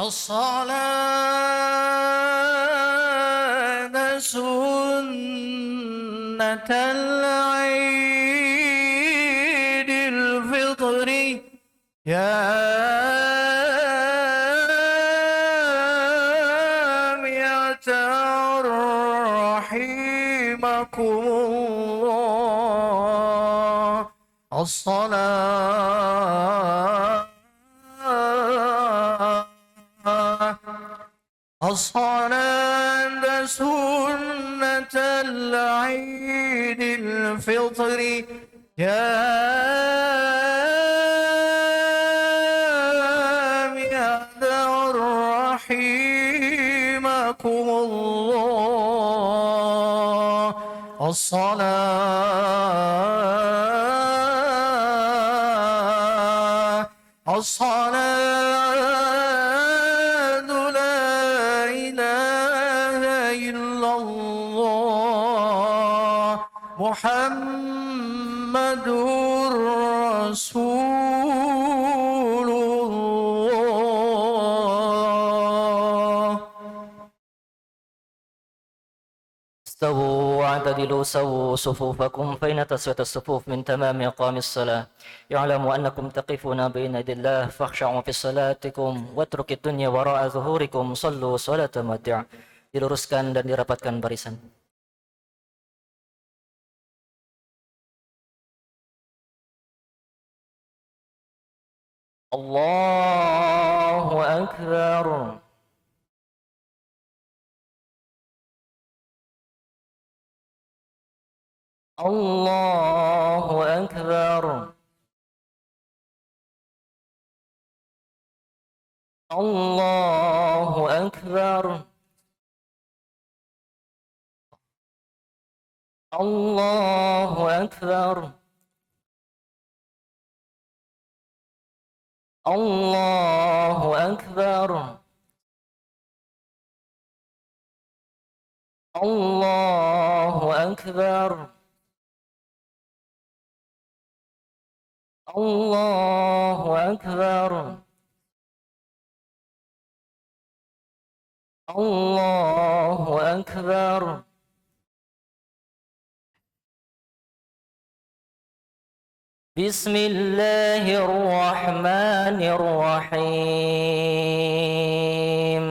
الصلاة سنة العيد الفطر جامعة رحيمكم الله. الصلاة سنة العيد الفطر جامعة رحيمكم الله. الصلاة لا إله إلا الله محمد رسول الله. استووا واعتدلوا سووا صفوفكم فإن تسوية الصفوف من تمام إقام الصلاة. اعلموا أنكم تقفون بين يدي الله فاخشعوا في صلاتكم واتركوا الدنيا وراء ظهوركم صلوا صلاة مودع. Diluruskan dan dirapatkan barisan. Allahu Akbar. Allahu Akbar. Allahu Akbar. Allahu Akbar. Allahu Akbar. Allahu Akbar. Allahu Akbar. Allahu Akbar. Bismillahirrahmanirrahim.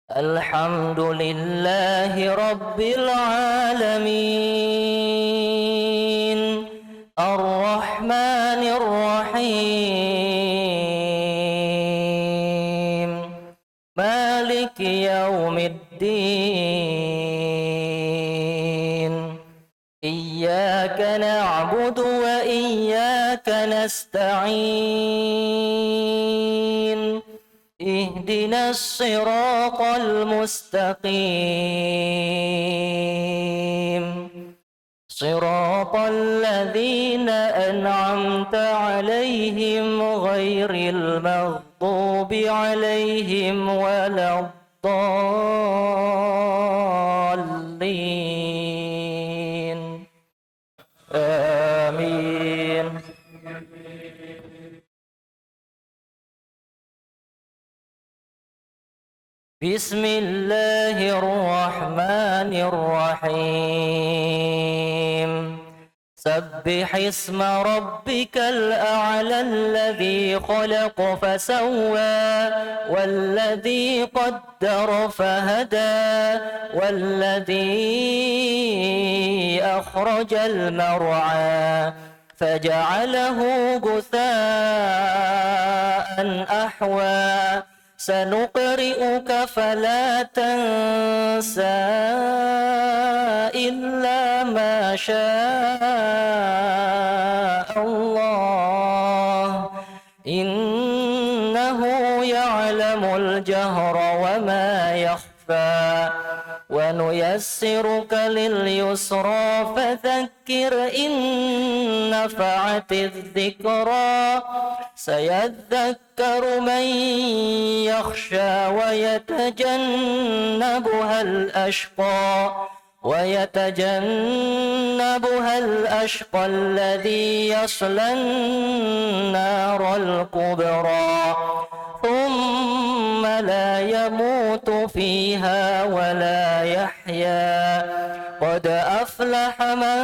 Alhamdulillahi Rabbil Alamin. Ar-Rahmanir Rahim. Maliki Yaumiddin. Iyyaka na'budu wa iyyaka nasta'in. Ihdinas siratal mustaqim. Siratal ladzina an'amta 'alaihim ghairil maghdubi 'alaihim waladdallin. Amin. Bismillahirrahmanirrahim. Sabbih isma rabbikal a'la alladhi khalaqa fasawwa walladhi qaddara fahada walladhi akhrajal mar'a faja'alahu ghutha'an ahwa. سنقرئك فلا تنسى إلا ما شاء الله إنه يعلم الجهر وما يخفى ونيسرك لليسرى فذكر إن نفعت الذكرى سيذكر من يخشى ويتجنبها الأشقى الذي يصلى النار الكبرى ثم فيها ولا يحيا قد أفلح من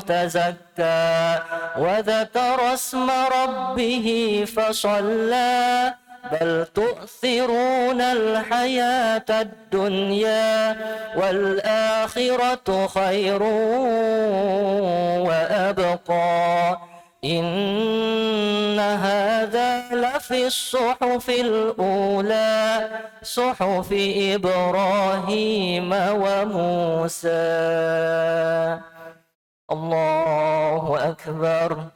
تزكى وذكر اسم ربه فصلى بل تؤثرون الحياة الدنيا والآخرة خير وأبقى إن هذا لفي الصحف الأولى صحف إبراهيم وموسى. الله أكبر.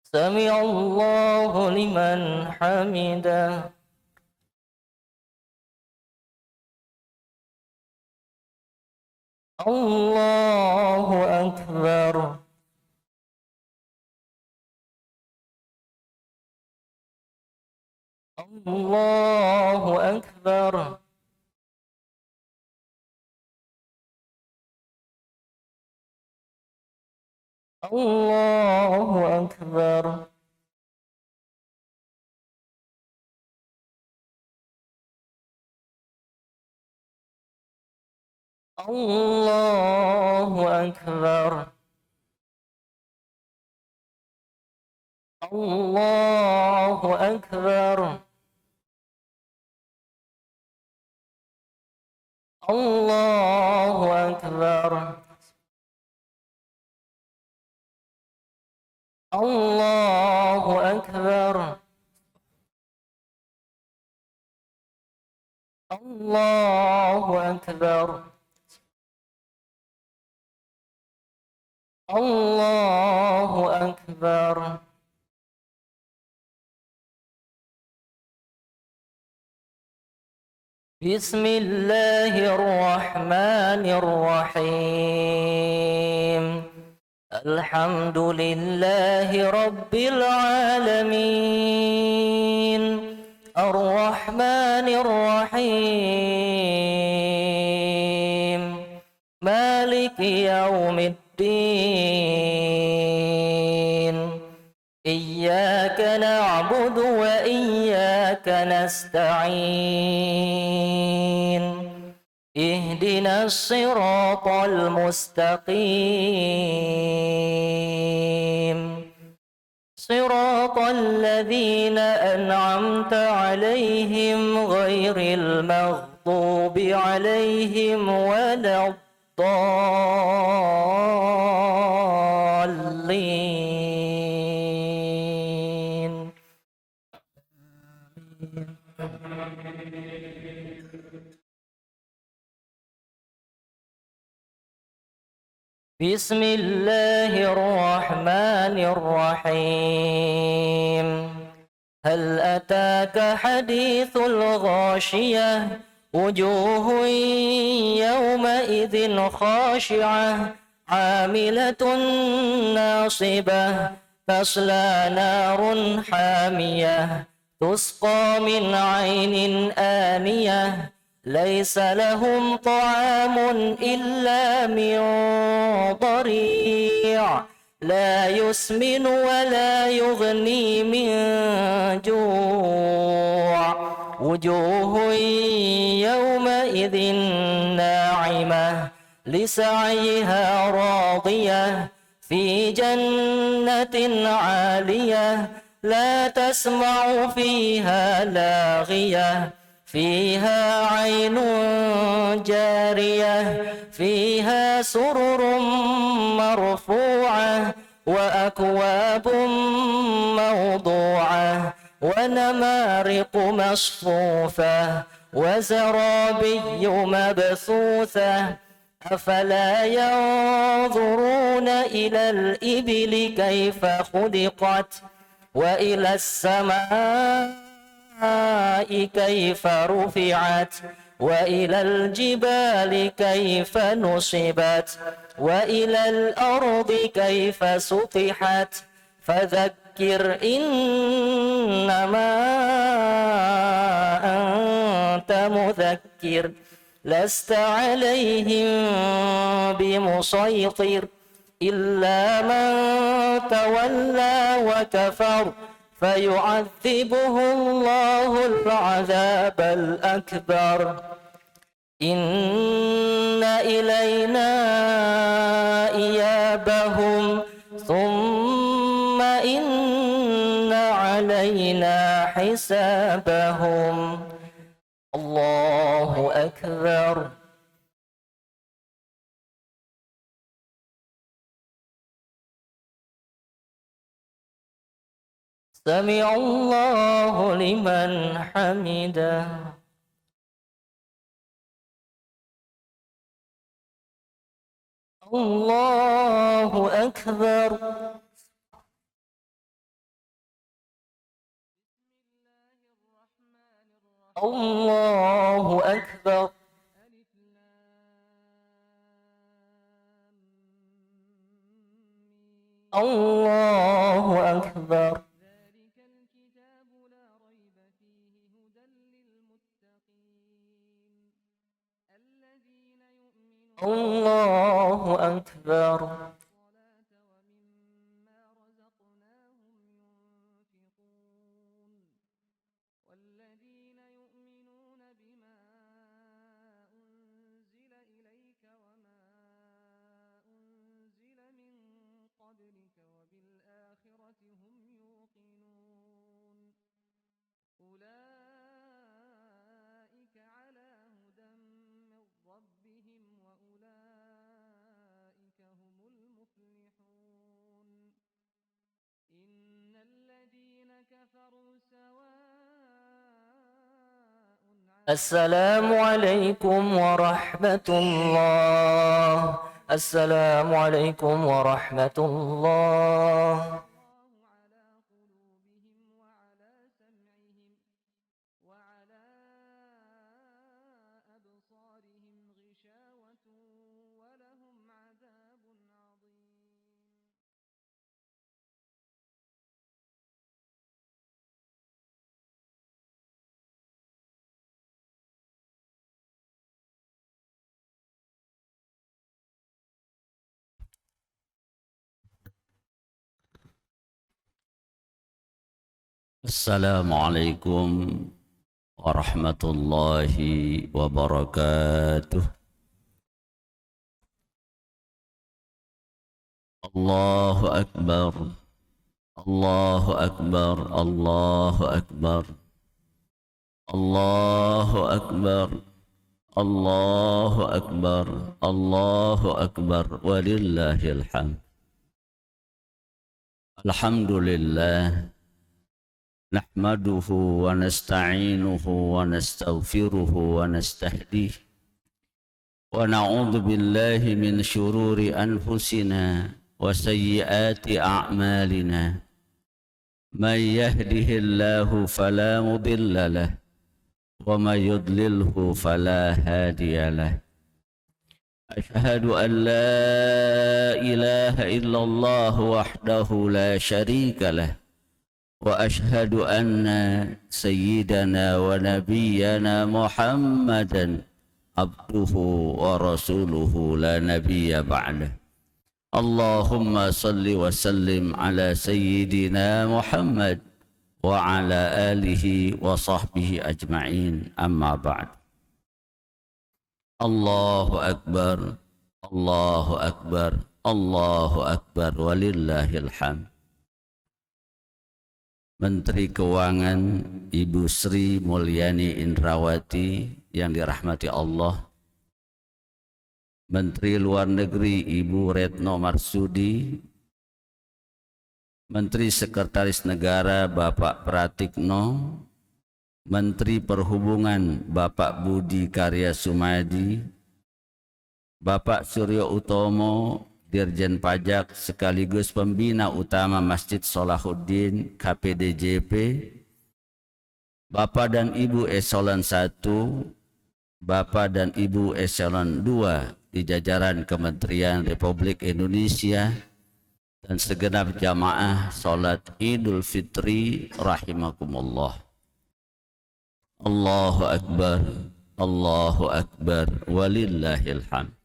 سمع الله لمن حمده. الله أكبر. الله أكبر. الله أكبر. الله أكبر. الله أكبر. الله أكبر. الله أكبر. الله أكبر. الله أكبر. بسم الله الرحمن الرحيم الحمد لله رب العالمين الرحمن الرحيم مالك يوم الدين إياك نعبد وإياك نستعين اهدنا الصراط المستقيم صراط الذين أنعمت عليهم غير المغضوب عليهم ولا الضالين. بسم الله الرحمن الرحيم هل أتاك حديث الغاشية وجوه يومئذ خاشعة عاملة ناصبة تصلى نار حامية تسقى من عين آنية ليس لهم طعام إلا من ضريع لا يسمن ولا يغني من جوع وجوه يومئذ ناعمة لسعيها راضية في جنة عالية لا تسمع فيها لاغية فيها عين جارية فيها سرر مرفوعة وأكواب موضوعة ونمارق مصفوفة وزرابي مبثوثة أفلا ينظرون إلى الإبل كيف خلقت وإلى السماء كيف رفعت وإلى الجبال كيف نصبت وإلى الأرض كيف سطحت فذكر إنما أنت مذكر لست عليهم بمسيطر إلا من تولى وكفر فيعذبه الله العذاب الأكبر إن إلينا إيابهم ثم إن علينا حسابهم الله أكبر سمع الله لمن حمده الله أكبر الله أكبر الله أكبر الله أكبر السلام عليكم ورحمة الله السلام عليكم ورحمة الله السلام عليكم ورحمة الله وبركاته. الله أكبر الله أكبر الله أكبر الله أكبر الله أكبر الله أكبر ولله الحمد. الحمد لله نحمده ونستعينه ونستغفره ونستهديه ونعوذ بالله من شرور أنفسنا وسيئات أعمالنا من يهده الله فلا مضل له ومن يضلله فلا هادي له. أشهد أن لا إله إلا الله وحده لا شريك له وأشهد أن سيدنا ونبينا محمدا عبده ورسوله لا نبي بعده. اللهم صل وسلم على سيدنا محمد وعلى آله وصحبه أجمعين. أما بعد. الله أكبر الله أكبر الله أكبر ولله الحمد. Menteri Keuangan Ibu Sri Mulyani Indrawati yang dirahmati Allah, Menteri Luar Negeri Ibu Retno Marsudi, Menteri Sekretaris Negara Bapak Pratikno, Menteri Perhubungan Bapak Budi Karya Sumadi, Bapak Suryo Utomo, Dirjen Pajak sekaligus Pembina Utama Masjid Salahuddin KPDJP, Bapak dan Ibu Eselon 1, Bapak dan Ibu Eselon 2 di jajaran Kementerian Republik Indonesia, dan segenap jamaah salat Idul Fitri rahimakumullah. Allahu Akbar, Allahu Akbar, walillahil hamd.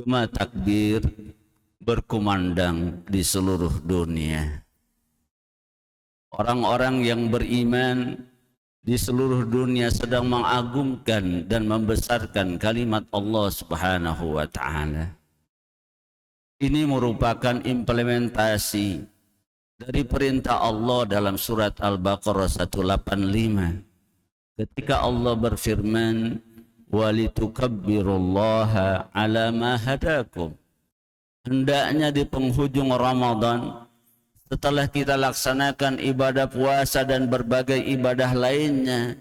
Cuma takbir berkumandang di seluruh dunia. Orang-orang yang beriman di seluruh dunia sedang mengagungkan dan membesarkan kalimat Allah Subhanahu wa ta'ala. Ini merupakan implementasi dari perintah Allah dalam surat Al-Baqarah 185. Ketika Allah berfirman, "Walitukabbirullaha ala ma hadakum." Hendaknya di penghujung Ramadan, setelah kita laksanakan ibadah puasa dan berbagai ibadah lainnya,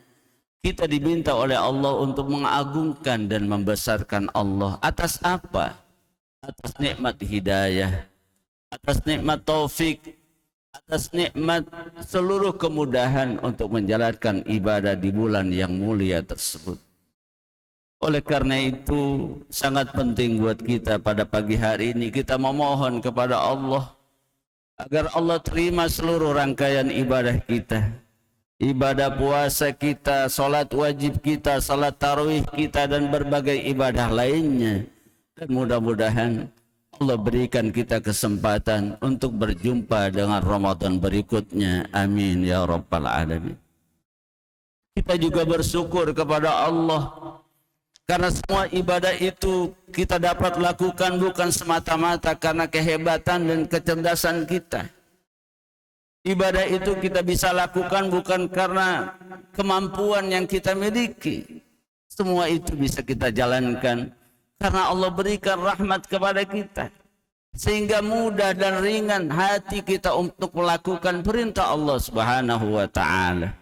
kita diminta oleh Allah untuk mengagungkan dan membesarkan Allah. Atas apa? Atas nikmat hidayah, atas nikmat taufik, atas nikmat seluruh kemudahan untuk menjalankan ibadah di bulan yang mulia tersebut. Oleh karena itu sangat penting buat kita pada pagi hari ini kita memohon kepada Allah agar Allah terima seluruh rangkaian ibadah kita, ibadah puasa kita, salat wajib kita, salat tarawih kita, dan berbagai ibadah lainnya. Dan mudah-mudahan Allah berikan kita kesempatan untuk berjumpa dengan Ramadan berikutnya. Amin ya rabbal alamin. Kita juga bersyukur kepada Allah karena semua ibadah itu kita dapat lakukan bukan semata-mata karena kehebatan dan kecerdasan kita. Ibadah itu kita bisa lakukan bukan karena kemampuan yang kita miliki. Semua itu bisa kita jalankan karena Allah berikan rahmat kepada kita, sehingga mudah dan ringan hati kita untuk melakukan perintah Allah Subhanahu wa ta'ala.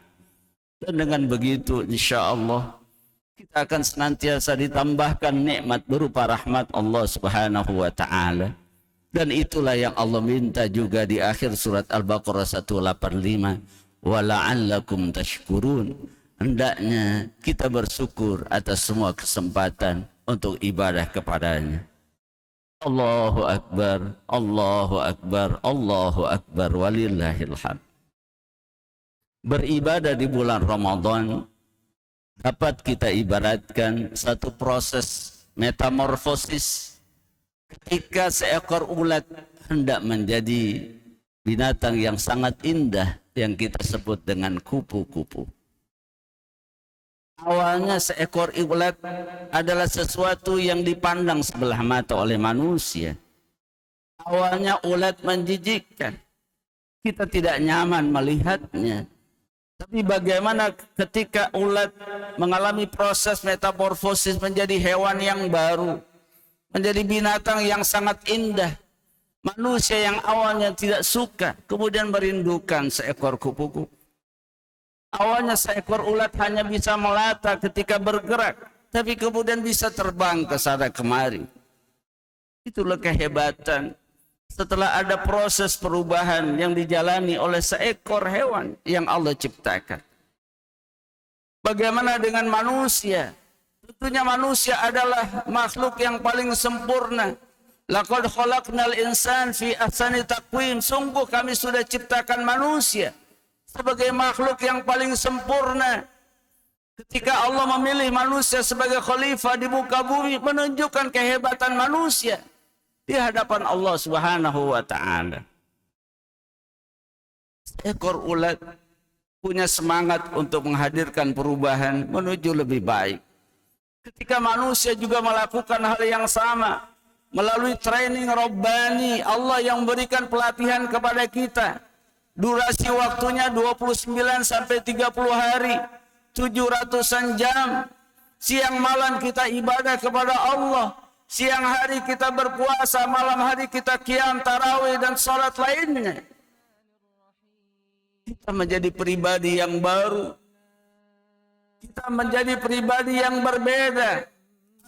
Dan dengan begitu insya Allah kita akan senantiasa ditambahkan nikmat berupa rahmat Allah Subhanahu wa ta'ala. Dan itulah yang Allah minta juga di akhir surat Al-Baqarah 185. Wa la'allakum tashkurun. Hendaknya kita bersyukur atas semua kesempatan untuk ibadah kepadanya. Allahu Akbar, Allahu Akbar, Allahu Akbar, walillahil hamd. Beribadah di bulan Ramadan dapat kita ibaratkan satu proses metamorfosis ketika seekor ulat hendak menjadi binatang yang sangat indah yang kita sebut dengan kupu-kupu. Awalnya seekor ulat adalah sesuatu yang dipandang sebelah mata oleh manusia. Awalnya ulat menjijikkan. Kita tidak nyaman melihatnya. Tapi bagaimana ketika ulat mengalami proses metamorfosis menjadi hewan yang baru, menjadi binatang yang sangat indah. Manusia yang awalnya tidak suka, kemudian merindukan seekor kupu-kupu. Awalnya seekor ulat hanya bisa melata ketika bergerak, tapi kemudian bisa terbang ke sana kemari. Itulah kehebatan setelah ada proses perubahan yang dijalani oleh seekor hewan yang Allah ciptakan. Bagaimana dengan manusia? Tentunya manusia adalah makhluk yang paling sempurna. Laqad khalaqnal insan fi ahsani taqwim. Sungguh kami sudah ciptakan manusia sebagai makhluk yang paling sempurna. Ketika Allah memilih manusia sebagai khalifah di muka bumi, menunjukkan kehebatan manusia di hadapan Allah Subhanahu wa ta'ala. Seekor ulat punya semangat untuk menghadirkan perubahan menuju lebih baik. Ketika manusia juga melakukan hal yang sama melalui training Rabbani, Allah yang berikan pelatihan kepada kita. Durasi waktunya 29 sampai 30 hari, 700-an jam. Siang malam kita ibadah kepada Allah. Siang hari kita berpuasa, malam hari kita qiyam, tarawih, dan salat lainnya. Kita menjadi pribadi yang baru. Kita menjadi pribadi yang berbeda.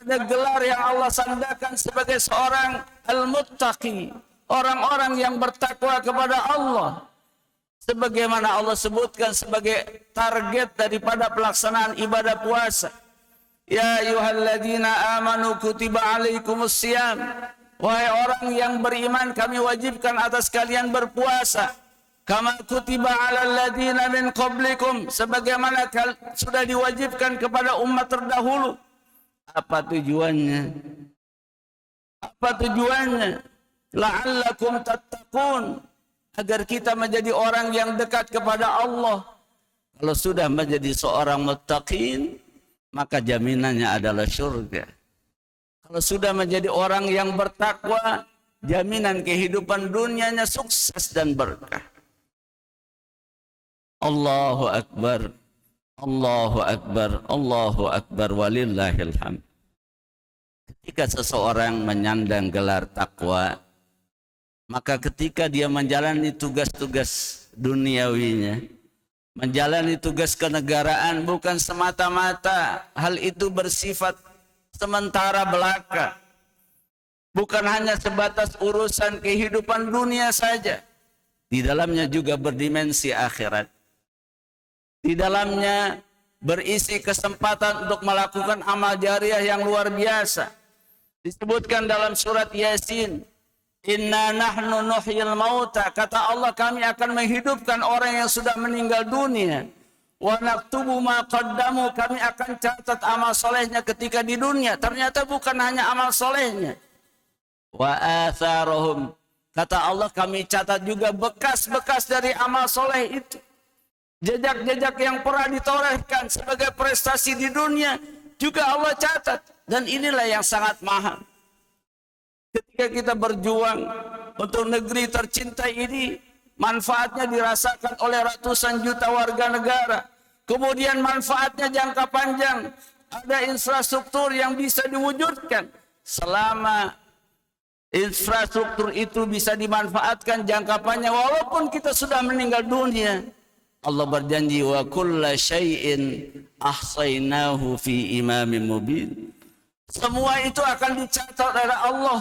Ada gelar yang Allah sandakan sebagai seorang al-muttaqi, orang-orang yang bertakwa kepada Allah. Sebagaimana Allah sebutkan sebagai target daripada pelaksanaan ibadah puasa. Ya ayyuhalladzina amanu kutiba alaikumusiyam. Wahai orang yang beriman, kami wajibkan atas kalian berpuasa. Kama kutiba alal ladzina min qablikum. Sebagaimana sudah diwajibkan kepada umat terdahulu. Apa tujuannya? Apa tujuannya? la'allakum tattaqun, agar kita menjadi orang yang dekat kepada Allah. Kalau sudah menjadi seorang muttaqin, maka jaminannya adalah surga. Kalau sudah menjadi orang yang bertakwa, jaminan kehidupan dunianya sukses dan berkah. Allahu Akbar, Allahu Akbar, Allahu Akbar, walillahil hamd. Ketika seseorang menyandang gelar takwa, maka ketika dia menjalani tugas-tugas duniawinya, menjalani tugas kenegaraan, bukan semata-mata hal itu bersifat sementara belaka, bukan hanya sebatas urusan kehidupan dunia saja, di dalamnya juga berdimensi akhirat. Di dalamnya berisi kesempatan untuk melakukan amal jariah yang luar biasa. Disebutkan dalam surat Yasin, inna nahnu nuhyil mauta, kata Allah, kami akan menghidupkan orang yang sudah meninggal dunia. Wa naktubu ma qaddamu, kami akan catat amal solehnya ketika di dunia. Ternyata bukan hanya amal solehnya. Wa atharuhum, kata Allah, kami catat juga bekas-bekas dari amal soleh itu. Jejak-jejak yang pernah ditorehkan sebagai prestasi di dunia juga Allah catat. Dan inilah yang sangat mahal. Ketika kita berjuang untuk negeri tercinta ini, manfaatnya dirasakan oleh ratusan juta warga negara. Kemudian manfaatnya jangka panjang. Ada infrastruktur yang bisa diwujudkan. Selama infrastruktur itu bisa dimanfaatkan jangka panjang, walaupun kita sudah meninggal dunia, Allah berjanji, wa kulla syai'in ahsainahu fi imamin mubin. Semua itu akan dicatat oleh Allah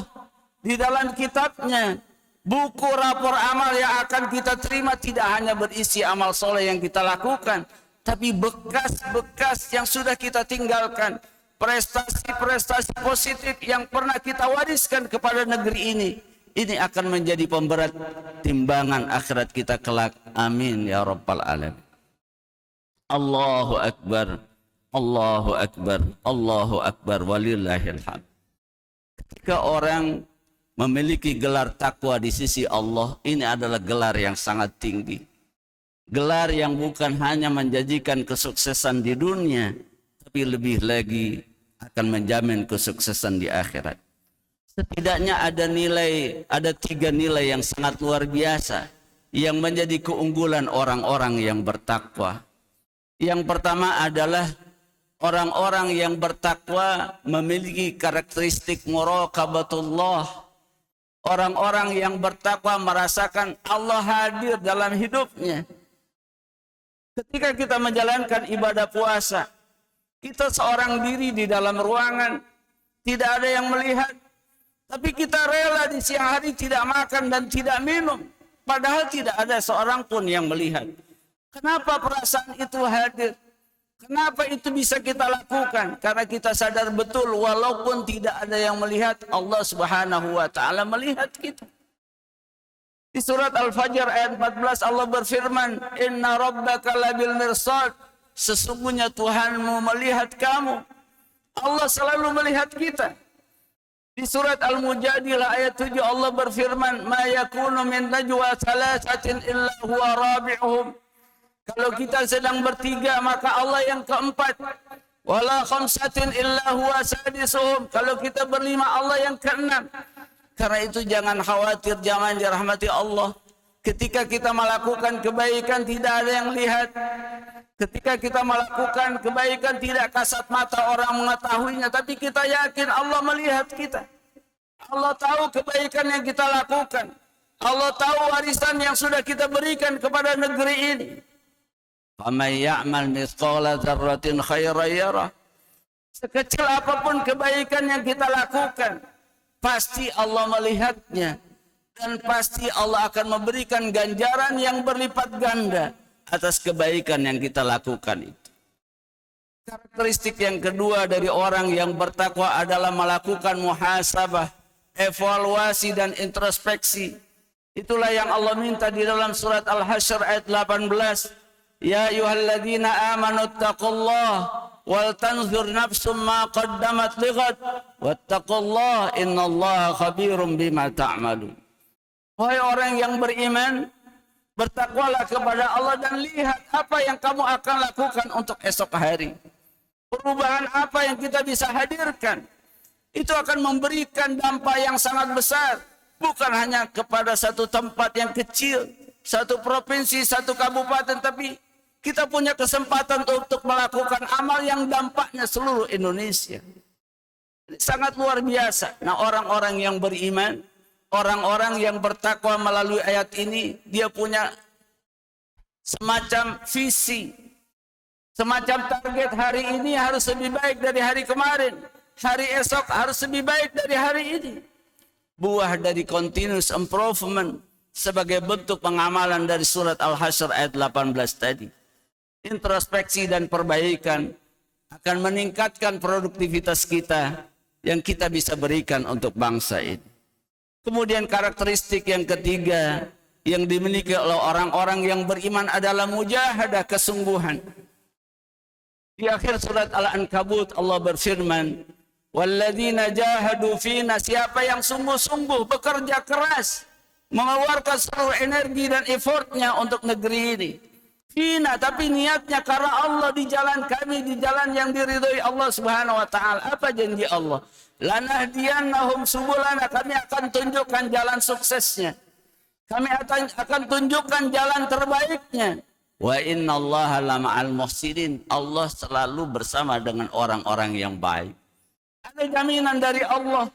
di dalam kitabnya. Buku rapor amal yang akan kita terima tidak hanya berisi amal soleh yang kita lakukan, tapi bekas-bekas yang sudah kita tinggalkan, prestasi-prestasi positif yang pernah kita wariskan kepada negeri ini. Ini akan menjadi pemberat timbangan akhirat kita kelak. Amin ya rabbal alamin. Allahu Akbar, Allahu Akbar, Allahu Akbar, walillahil hamd. Ketika orang memiliki gelar takwa di sisi Allah, ini adalah gelar yang sangat tinggi. Gelar yang bukan hanya menjanjikan kesuksesan di dunia, tapi lebih lagi akan menjamin kesuksesan di akhirat. Setidaknya ada 3 nilai yang sangat luar biasa yang menjadi keunggulan orang-orang yang bertakwa. Yang pertama adalah orang-orang yang bertakwa memiliki karakteristik muraqabatullah. Orang-orang yang bertakwa merasakan Allah hadir dalam hidupnya. Ketika kita menjalankan ibadah puasa, kita seorang diri di dalam ruangan, tidak ada yang melihat. Tapi kita rela di siang hari tidak makan dan tidak minum. Padahal tidak ada seorang pun yang melihat. Kenapa perasaan itu hadir? Kenapa itu bisa kita lakukan? Karena kita sadar betul walaupun tidak ada yang melihat, Allah Subhanahu wa taala melihat kita. Di surat Al-Fajr ayat 14 Allah berfirman, "Inna rabbaka labil mirsad." Sesungguhnya Tuhanmu melihat kamu. Allah selalu melihat kita. Di surat Al-Mujadilah ayat 7 Allah berfirman, "Ma yakunu min najwa thalathatin illa huwa rabi'uhum." Kalau kita sedang bertiga, maka Allah yang keempat. "Wala khamsatin illa huwa sadisuhum." Kalau kita berlima, Allah yang keenam. Karena itu jangan khawatir, jangan dirahmati Allah. Ketika kita melakukan kebaikan tidak ada yang lihat. Ketika kita melakukan kebaikan tidak kasat mata orang mengetahuinya, tapi kita yakin Allah melihat kita. Allah tahu kebaikan yang kita lakukan. Allah tahu warisan yang sudah kita berikan kepada negeri ini. Faman ya'mal mithqala dzarratin khairan yarah. Sekecil apapun kebaikan yang kita lakukan, pasti Allah melihatnya. Dan pasti Allah akan memberikan ganjaran yang berlipat ganda atas kebaikan yang kita lakukan itu. Karakteristik yang kedua dari orang yang bertakwa adalah melakukan muhasabah, evaluasi dan introspeksi. Itulah yang Allah minta di dalam surat Al-Hasyr ayat 18. Ya ayyuhalladzina amanu taqullaha wal tanzur nafsum ma qaddamat lighad wattaqullaha innallaha khabirum bima ta'malun. Wahai orang yang beriman, bertakwalah kepada Allah dan lihat apa yang kamu akan lakukan untuk esok hari. Perubahan apa yang kita bisa hadirkan, itu akan memberikan dampak yang sangat besar. Bukan hanya kepada satu tempat yang kecil, satu provinsi, satu kabupaten, tapi kita punya kesempatan untuk melakukan amal yang dampaknya seluruh Indonesia. Ini sangat luar biasa. Nah, orang-orang yang beriman, orang-orang yang bertakwa melalui ayat ini, dia punya semacam visi, semacam target hari ini harus lebih baik dari hari kemarin. Hari esok harus lebih baik dari hari ini. Buah dari continuous improvement sebagai bentuk pengamalan dari surat Al-Hasyr ayat 18 tadi. Introspeksi dan perbaikan akan meningkatkan produktivitas kita yang kita bisa berikan untuk bangsa ini. Kemudian karakteristik yang ketiga yang dimiliki oleh orang-orang yang beriman adalah mujahadah, kesungguhan. Di akhir surat Al-Ankabut Allah berfirman, walladzina jahadu fina, siapa yang sungguh-sungguh bekerja keras mengeluarkan seluruh energi dan effortnya untuk negeri ini. Fina, tapi niatnya karena Allah, di jalan kami, di jalan yang diridhoi Allah Subhanahu wa taala. Apa janji Allah? Lanahdiyannahum subulana, kami akan tunjukkan jalan suksesnya. Kami akan tunjukkan jalan terbaiknya. Wa innallaha lama'al muhsinin, Allah selalu bersama dengan orang-orang yang baik. Ada jaminan dari Allah.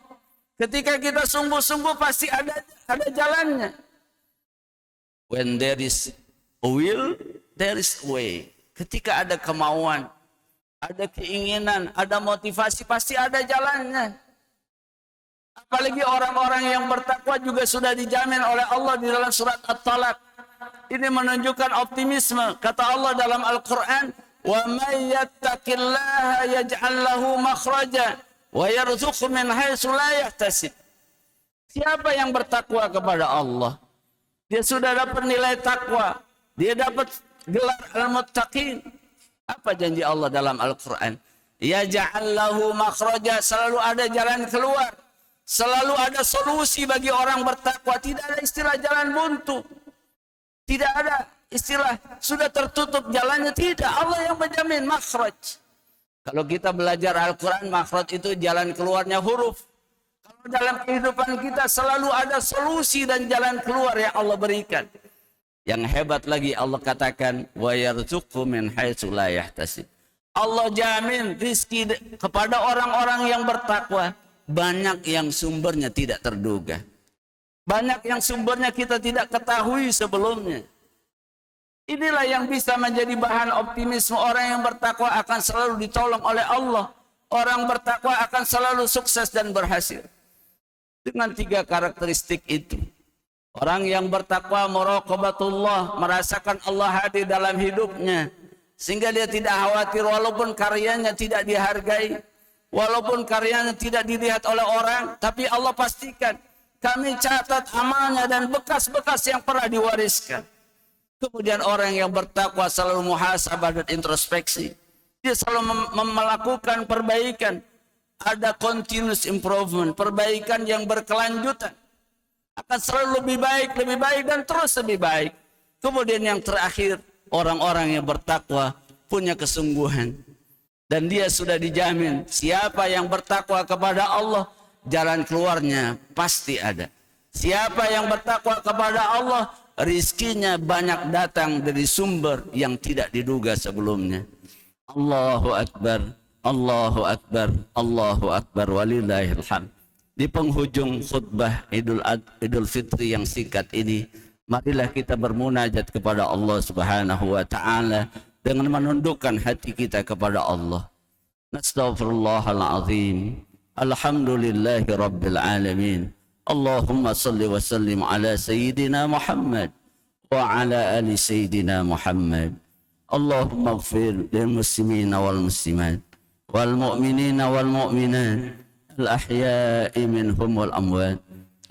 Ketika kita sungguh-sungguh pasti ada jalannya. When there is a will, there is a way. Ketika ada kemauan, ada keinginan, ada motivasi, pasti ada jalannya. Apalagi orang-orang yang bertakwa juga sudah dijamin oleh Allah di dalam surat At-Talaq. Ini menunjukkan optimisme. Kata Allah dalam Al-Quran, wa may yattaqillaha yaj'al lahu makhraja wa yarzuqhu min haitsu la yahtasib. Siapa yang bertakwa kepada Allah, dia sudah dapat nilai takwa, dia dapat gelar al-muttaqin. Apa janji Allah dalam Al-Quran? Yaj'al lahu makhraja, selalu ada jalan keluar, selalu ada solusi bagi orang bertakwa. Tidak ada istilah jalan buntu, tidak ada istilah sudah tertutup jalannya. Tidak, Allah yang menjamin makhraj. Kalau kita belajar Al-Quran, makhraj itu jalan keluarnya huruf. Kalau dalam kehidupan kita selalu ada solusi dan jalan keluar yang Allah berikan. Yang hebat lagi Allah katakan, wa yarzuqhu min haitsu la yahtasib. Allah jamin rizki kepada orang-orang yang bertakwa, banyak yang sumbernya tidak terduga. Banyak yang sumbernya kita tidak ketahui sebelumnya. Inilah yang bisa menjadi bahan optimisme. Orang yang bertakwa akan selalu ditolong oleh Allah. Orang bertakwa akan selalu sukses dan berhasil. Dengan 3 karakteristik itu, orang yang bertakwa muraqabatullah, merasakan Allah hadir dalam hidupnya, sehingga dia tidak khawatir walaupun karyanya tidak dihargai, walaupun karyanya tidak dilihat oleh orang, tapi Allah pastikan kami catat amalnya dan bekas-bekas yang pernah diwariskan. Kemudian orang yang bertakwa selalu muhasabah dan introspeksi. Dia selalu melakukan perbaikan. Ada continuous improvement, perbaikan yang berkelanjutan. Akan selalu lebih baik dan terus lebih baik. Kemudian yang terakhir, orang-orang yang bertakwa punya kesungguhan. Dan dia sudah dijamin, siapa yang bertakwa kepada Allah, jalan keluarnya pasti ada. Siapa yang bertakwa kepada Allah, rizkinya banyak datang dari sumber yang tidak diduga sebelumnya. Allahu Akbar, Allahu Akbar, Allahu Akbar, walillahil hamd. Di penghujung khutbah Idul Fitri yang singkat ini, marilah kita bermunajat kepada Allah Subhanahu wa taala dengan menundukkan hati kita kepada Allah. Nastaghfirullahalazim. Alhamdulillahi rabbil alamin. Allahumma salli wa sallim ala Sayyidina Muhammad wa ala ali Sayyidina Muhammad. Allahumma ighfir lil muslimina wal muslimat wal mu'minina wal mu'minat al ahya'i minhum wal amwat.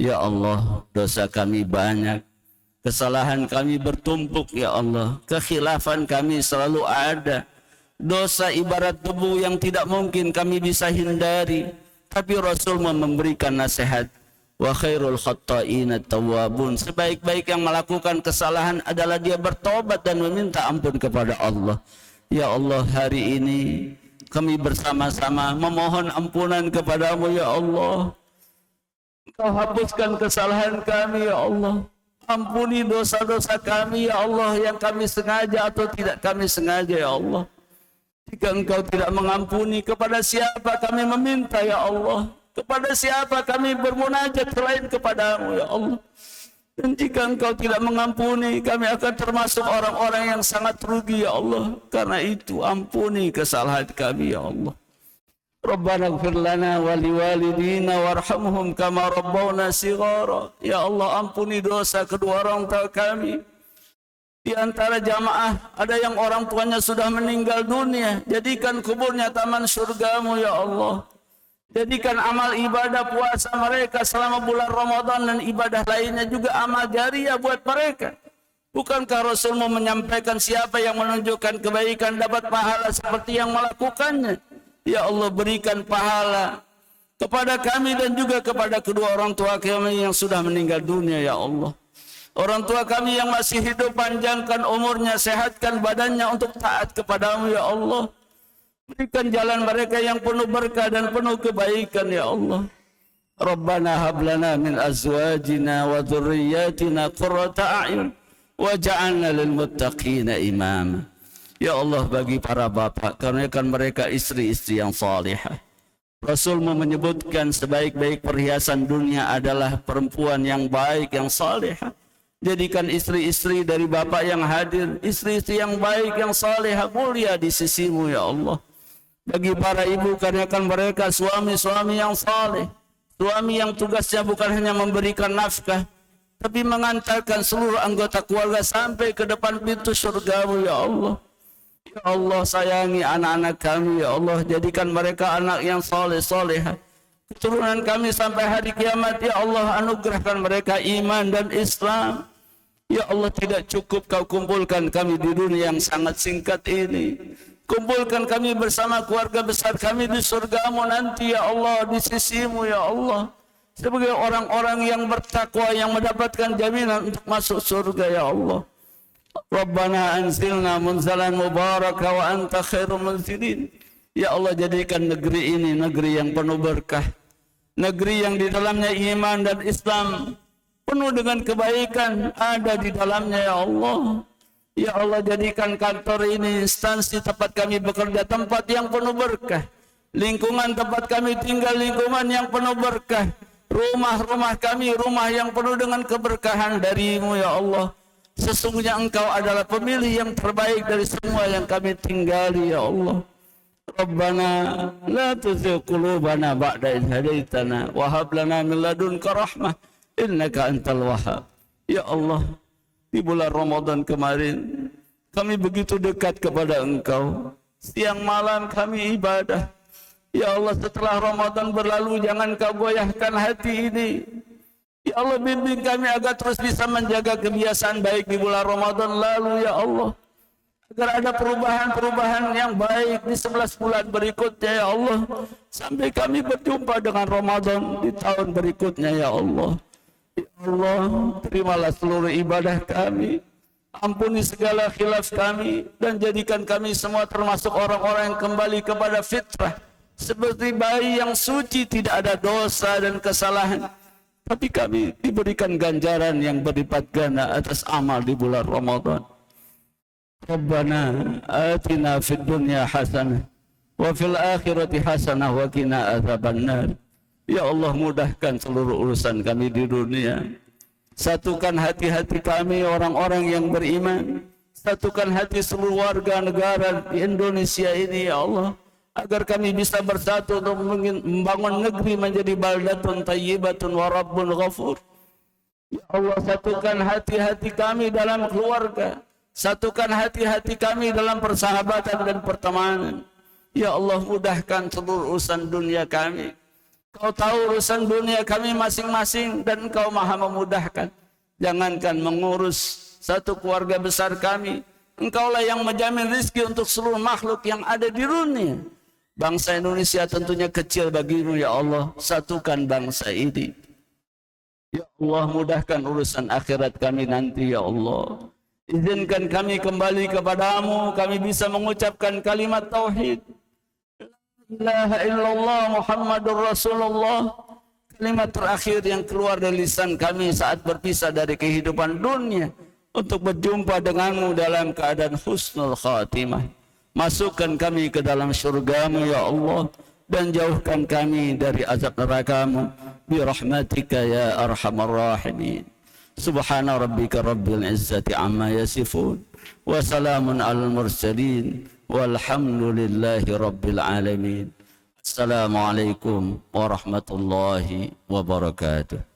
Ya Allah, dosa kami banyak, kesalahan kami bertumpuk ya Allah, kekhilafan kami selalu ada. Dosa ibarat debu yang tidak mungkin kami bisa hindari. Tapi Rasul memberikan nasihat. Wa khairul khatta'ina tawwabun. Sebaik-baik yang melakukan kesalahan adalah dia bertobat dan meminta ampun kepada Allah. Ya Allah, hari ini kami bersama-sama memohon ampunan kepadamu ya Allah. Kau hapuskan kesalahan kami ya Allah. Ampuni dosa-dosa kami ya Allah, yang kami sengaja atau tidak kami sengaja ya Allah. Jika Engkau tidak mengampuni, kepada siapa kami meminta ya Allah? Kepada siapa kami bermunajat selain kepadamu ya Allah? Dan jika Engkau tidak mengampuni, kami akan termasuk orang-orang yang sangat rugi ya Allah. Karena itu ampuni kesalahan kami ya Allah. Rabbana ighfir lana wa liwalidina warhamhum kama rabbawna shighara. Ya Allah, ampuni dosa kedua orang tua kami. Di antara jamaah ada yang orang tuanya sudah meninggal dunia. Jadikan kuburnya taman surgamu ya Allah. Jadikan amal ibadah puasa mereka selama bulan Ramadan dan ibadah lainnya juga amal jariah buat mereka. Bukankah Rasulmu menyampaikan siapa yang menunjukkan kebaikan dapat pahala seperti yang melakukannya? Ya Allah, berikan pahala kepada kami dan juga kepada kedua orang tua kami yang sudah meninggal dunia ya Allah. Orang tua kami yang masih hidup, panjangkan umurnya, sehatkan badannya untuk taat kepadamu ya Allah. Berikan jalan mereka yang penuh berkah dan penuh kebaikan ya Allah. Rabbana hablana min azwajina wa dhurriyyatina qurrata a'yun waj'alna lil muttaqina imama. Ya Allah, bagi para bapak, karuniakan mereka istri-istri yang salihah. Rasulmu menyebutkan sebaik-baik perhiasan dunia adalah perempuan yang baik, yang salihah. Jadikan istri-istri dari bapak yang hadir, istri-istri yang baik, yang salihah, mulia di sisimu ya Allah. Bagi para ibu, karuniakan mereka suami-suami yang saleh, suami yang tugasnya bukan hanya memberikan nafkah, tapi mengantarkan seluruh anggota keluarga sampai ke depan pintu surgamu ya Allah. Ya Allah, sayangi anak-anak kami ya Allah, jadikan mereka anak yang saleh salehah. Keturunan kami sampai hari kiamat ya Allah, anugerahkan mereka iman dan Islam. Ya Allah, tidak cukup Kau kumpulkan kami di dunia yang sangat singkat ini. Kumpulkan kami bersama keluarga besar kami di surgamu nanti ya Allah, di sisimu ya Allah. Sebagai orang-orang yang bertakwa, yang mendapatkan jaminan untuk masuk surga ya Allah. Rabbana anzilna munzalan mubaraka wa anta khairul munzilin. Ya Allah, jadikan negeri ini negeri yang penuh berkah. Negeri yang di dalamnya iman dan Islam penuh dengan kebaikan ada di dalamnya ya Allah. Ya Allah, jadikan kantor ini instansi tempat kami bekerja tempat yang penuh berkah. Lingkungan tempat kami tinggal lingkungan yang penuh berkah. Rumah-rumah kami rumah yang penuh dengan keberkahan darimu ya Allah. Sesungguhnya Engkau adalah pemilih yang terbaik dari semua yang kami tinggali ya Allah. Rabbana la tuzigh qulubana ba'da idh hadaitana wa hab lana min ladunka rahmah innaka antal wahhab. Ya Allah, di bulan Ramadan kemarin kami begitu dekat kepada Engkau. Siang malam kami ibadah. Ya Allah, setelah Ramadan berlalu jangan Kau goyahkan hati ini. Ya Allah, bimbing kami agar terus bisa menjaga kebiasaan baik di bulan Ramadan lalu ya Allah. Agar ada perubahan-perubahan yang baik di 11 bulan berikutnya ya Allah. Sampai kami berjumpa dengan Ramadan di tahun berikutnya ya Allah. Ya Allah, terimalah seluruh ibadah kami. Ampuni segala khilaf kami. Dan jadikan kami semua termasuk orang-orang yang kembali kepada fitrah. Seperti bayi yang suci, tidak ada dosa dan kesalahan. Tapi kami diberikan ganjaran yang berlipat ganda atas amal di bulan Ramadan. Rabbana atina fid dunya hasanah wa fil akhirati hasanah wa qina adzabannar. Ya Allah, mudahkan seluruh urusan kami di dunia. Satukan hati-hati kami orang-orang yang beriman. Satukan hati seluruh warga negara di Indonesia ini ya Allah. Agar kami bisa bersatu untuk membangun negeri menjadi baldatun tayyibatun wa rabbun ghafur. Ya Allah, satukan hati-hati kami dalam keluarga. Satukan hati-hati kami dalam persahabatan dan pertemanan. Ya Allah, mudahkan seluruh urusan dunia kami. Kau tahu urusan dunia kami masing-masing dan Engkau maha memudahkan. Jangankan mengurus satu keluarga besar kami, Engkaulah yang menjamin rizki untuk seluruh makhluk yang ada di dunia. Bangsa Indonesia tentunya kecil bagimu ya Allah. Satukan bangsa ini. Ya Allah, mudahkan urusan akhirat kami nanti ya Allah. Izinkan kami kembali kepadamu. Kami bisa mengucapkan kalimat tauhid. La ilaha illallah Muhammadur Rasulullah. Kalimat terakhir yang keluar dari lisan kami saat berpisah dari kehidupan dunia. Untuk berjumpa denganmu dalam keadaan husnul khatimah. Masukkan kami ke dalam syurgamu ya Allah. Dan jauhkan kami dari azab nerakamu. Birahmatika ya arhamar rahimin. Subhana rabbika rabbil izzati amma yasifun. Wa salamun alal mursalin. Walhamdulillahi rabbil alamin. Assalamualaikum warahmatullahi wabarakatuh.